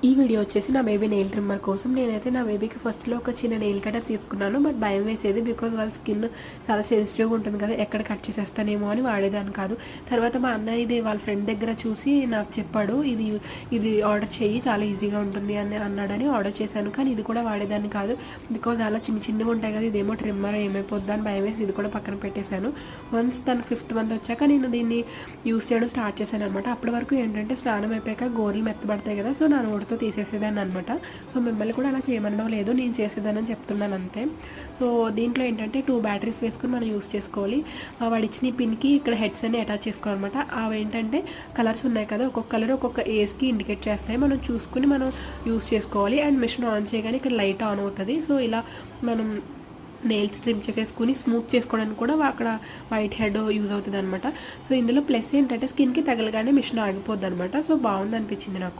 ఈ వీడియో వచ్చేసి నా బేబీ నెయిల్ ట్రిమ్మర్ కోసం. నేనైతే నా బేబీకి ఫస్ట్లో ఒక చిన్న నెయిల్ కటర్ తీసుకున్నాను. బట్ భయం వేసేది, బికాజ్ వాళ్ళ స్కిన్ చాలా సెన్సిటివ్గా ఉంటుంది కదా, ఎక్కడ కట్ చేసేస్తానేమో అని వాడేదాన్ని కాదు. తర్వాత మా అన్నయ్య ఇది వాళ్ళ ఫ్రెండ్ దగ్గర చూసి నాకు చెప్పాడు, ఇది ఆర్డర్ చేయి, చాలా ఈజీగా ఉంటుంది అని అన్నాడని ఆర్డర్ చేశాను. కానీ ఇది కూడా వాడేదాన్ని కాదు, బికాజ్ అలా చిన్నగా ఉంటాయి కదా, ఇదేమో ట్రిమ్మర్ ఏమైపోద్దా అని భయం వేసి ఇది కూడా పక్కన పెట్టేశాను. వన్స్ తను 5th మంత్ వచ్చాక నేను దీన్ని యూస్ చేయడం స్టార్ట్ చేశాను అనమాట. అప్పటి వరకు ఏంటంటే స్నానం అయిపోయాక గోర్లు మెత్తబడతాయి కదా, సో నా నోటితో తీసేసేదాన్ని అనమాట. సో మిమ్మల్ని కూడా అలా చేయమనడం లేదు, నేను చేసేదానని చెప్తున్నాను అంతే. సో దీంట్లో ఏంటంటే 2 బ్యాటరీస్ వేసుకుని మనం యూస్ చేసుకోవాలి. వాడిచ్చిన ఈ పిన్కి ఇక్కడ హెడ్స్ అన్ని అటాచ్ చేసుకోవాలన్నమాట. అవి ఏంటంటే కలర్స్ ఉన్నాయి కదా, ఒక్కొక్క కలర్ ఒక్కొక్క ఏజ్కి ఇండికేట్ చేస్తాయి, మనం చూసుకుని మనం యూస్ చేసుకోవాలి. అండ్ మిషన్ ఆన్ చేయగానే ఇక్కడ లైట్ ఆన్ అవుతుంది. సో ఇలా మనం నెయిల్స్ ట్రిమ్ చేసేసుకుని స్మూత్ చేసుకోవడానికి కూడా అక్కడ వైట్ హెడ్ యూజ్ అవుతుంది అనమాట. సో ఇందులో ప్లస్ ఏంటంటే స్కిన్కి తగలగానే మిషన్ ఆగిపోద్ది అనమాట. సో బాగుంది అనిపించింది నాకు.